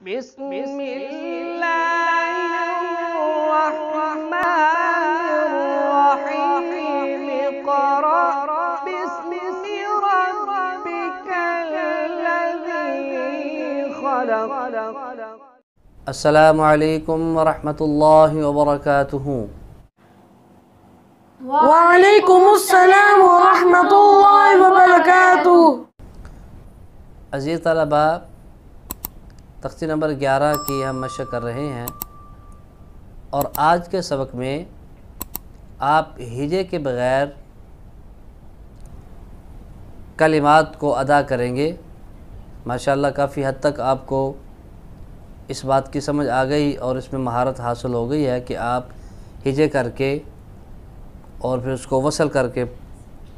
अस्सलामु अलैकुम वरहमतुल्लाहि वबरकातुहू। वालेकुमुस्सलाम वरहमतुल्लाहि वबरकातुहू। अज़ीज़ तलबा, तख्ती नंबर 11 की हम मशक़ कर रहे हैं और आज के सबक में आप हिजे के बग़ैर कलिमात को अदा करेंगे। माशाअल्लाह काफ़ी हद तक आपको इस बात की समझ आ गई और इसमें महारत हासिल हो गई है कि आप हिजे करके और फिर उसको वसल करके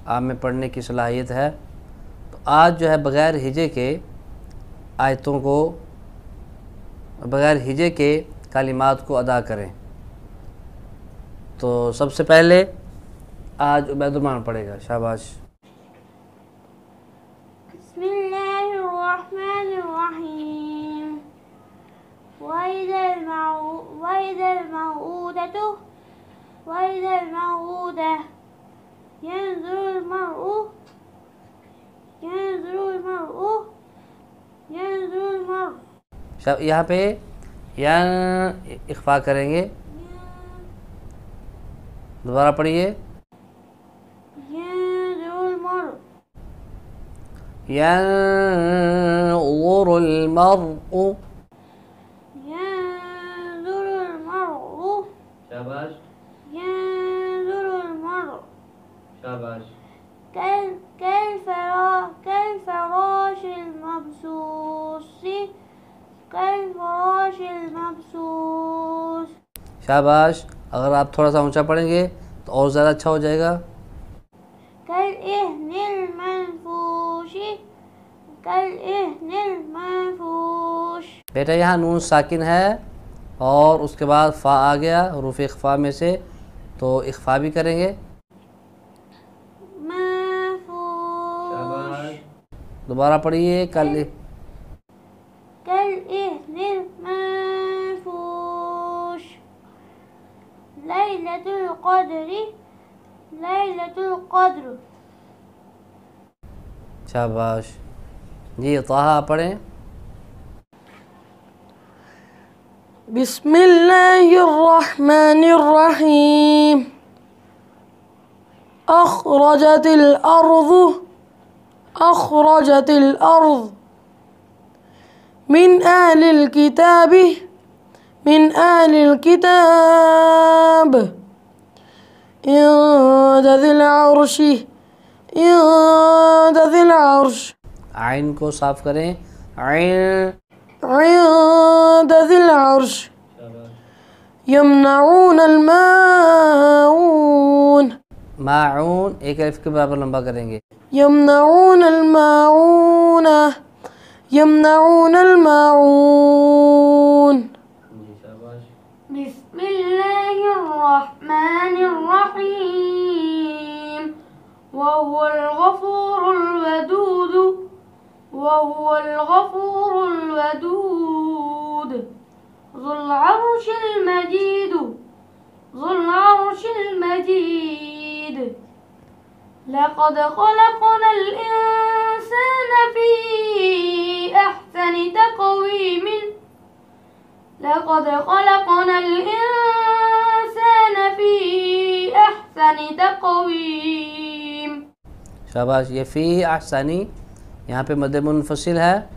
आप में पढ़ने की सलाहियत है। तो आज जो है बग़ैर हिजे के आयतों को, बग़ैर हिजे के कलिमात को अदा करें। तो सबसे पहले आज उबैदुर्रहमान पढ़ेगा। शाबाश। बिस्मिल्लाहिर्रहमानिर्रहीम। वइज़ल मऊऊदा यंज़ुरुल मर'u। यहाँ पे या इख्फा करेंगे। दोबारा पढ़िए। यंज़ुरुल मर'u। शाबाश। शाबाश। कल्फ़राशिल मबसूस। शाबाश। अगर आप थोड़ा सा ऊंचा पढ़ेंगे तो और ज़्यादा अच्छा हो जाएगा। कल्इहनिल मनफूश। बेटा यहाँ नून साकिन है और उसके बाद फ़ा आ गया हुरूफ इख्फ़ा में से, तो इख्फ़ा भी करेंगे। मनफूश। दोबारा पढ़िए। कल्इहनिल मनफूश। लैलतुल क़द्र। शाबाश जी। ताहा पढ़ें। बिस्मिल्लाहिर्रहमानिर्रहीम। अखरजतिल अर्ज़ मिन अहलिल किताब इंद ज़िल अर्श। आइन को साफ करें। आइन। इंद ज़िल अर्श। यमनऊनल माऊन। माऊन एक अलिफ के बराबर लंबा करेंगे। यमनऊनल माऊन। बिस्मिल्लाहिर्रहमानिर्रहीम। वहुवल गफूरुल वदूद। ज़ुल अर्शिल मजीद। लक़द ख़लक़नल इंसान फ़ी अहसनि तक़वीम। शाबाश। ये फ़ी अहसनी यहाँ पे मद मुनफसिल है।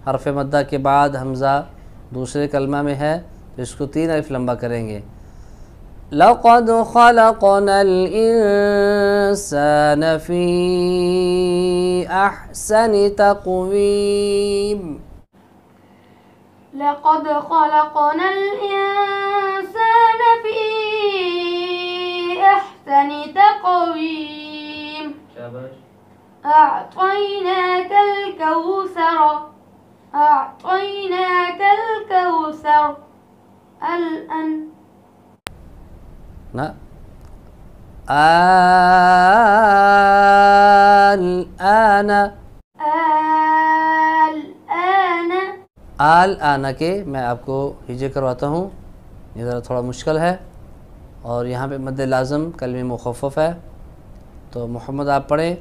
हरफ मद्दा के बाद हमज़ा दूसरे कलमा में है, तो इसको 3 अलिफ लंबा करेंगे। लक़द ख़लक़नल इंसान फ़ी अहसनि तक़वीम। लक़द ख़लक़नल इंसान फ़ी अहसनि तक़वीम। शाबाश। अअतैनाकल कौसर। अलअन। ना الآن आल आना के मैं आपको हिजे करवाता हूँ, ये ज़रा थोड़ा मुश्किल है। और यहाँ पे मद्दे लाज़म कलमे मुखफ़फ़ है, तो मोहम्मद आप पढ़ें।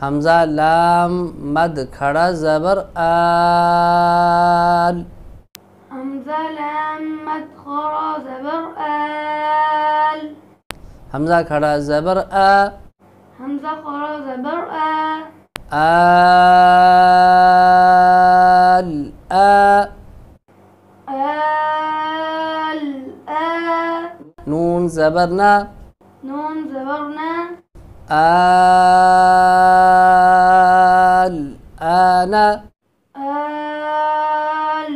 हमज़ा लाम मद खड़ा ज़बर आल। हमज़ा लाम मद खरा ज़बर आल। हमज़ा खड़ा ज़बर आ। हमज़ा खरा ज़बर आ। आल आ। आल आ। नून ज़बर ना। नून ज़बर ना। आल आना। आल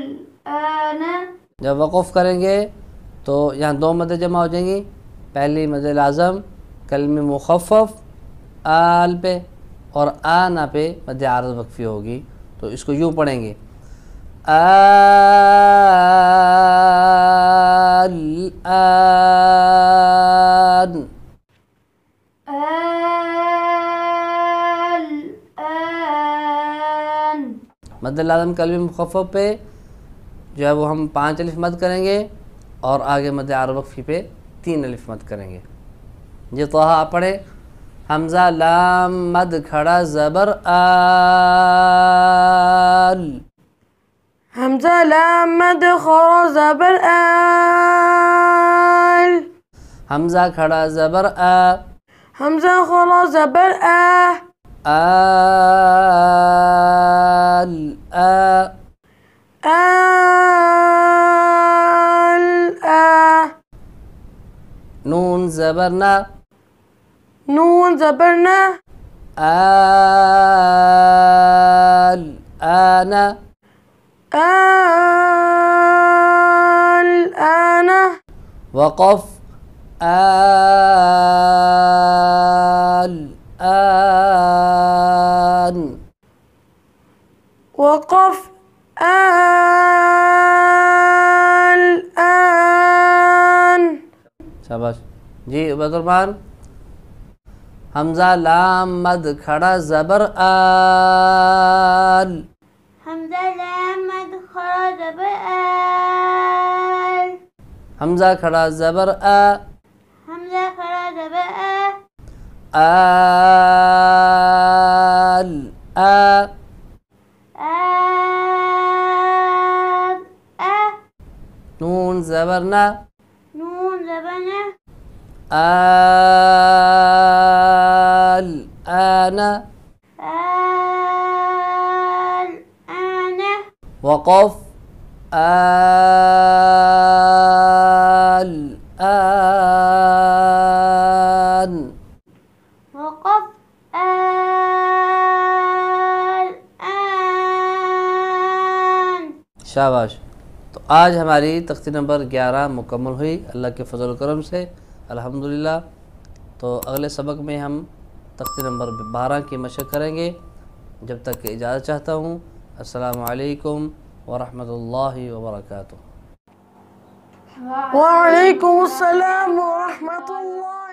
आना। जब वक़फ़ करेंगे तो यहाँ दो मद जमा हो जाएंगी। पहली मद लाज़म कलमे मुखफ़फ़ आल पे, और आना पे मद आरज़ वक्फ़ी होगी, तो इसको यूँ पढ़ेंगे आल आन। आल आन। मद लाज़म कलमे मुखफ़फ़ पे जो है वो हम 5 अलिफ मद करेंगे, और आगे मद आरज़ वक्फ़ी पे 3 अलिफ मद करेंगे। ये तो आप पढ़े। हमज़ा लाम मद खड़ा ज़बर आल। हमज़ा लाम मद खरा ज़बर आल। हमज़ा खड़ा ज़बर आ। हमज़ा खरा ज़बर आ। आल आ। आल आ। नून ज़बर ना। नून ज़बर ना। आल आना। आल आना। वक़फ़ आल आन। वक़फ़ आल आन। शाबाश जी उबैदुर्रहमान। हमज़ा लाम मद खड़ा ज़बर आल। हमज़ा लाम मद खरा ज़बर आल। हमज़ा खड़ा ज़बर आ। हमज़ा खरा ज़बर आ। आल आ। आल आ। नून ज़बर ना। नून ज़बर ना। आल आना। आल आना। वक़फ़ आल आन। वक़फ़ आल आन। शाबाश। तो आज हमारी तख्ती नंबर 11 मुकम्मल हुई अल्लाह के फ़ज़ल करम से, अल्हम्दुलिल्लाह। तो अगले सबक में हम तख्ती नंबर 12 की मशक़ करेंगे। जब तक कि इजाज़त चाहता हूँ। अस्सलामु अलैकुम वरहमतुल्लाहि वबरकातुहू। वअलैकुमुस्सलाम वरहमतुल्लाहि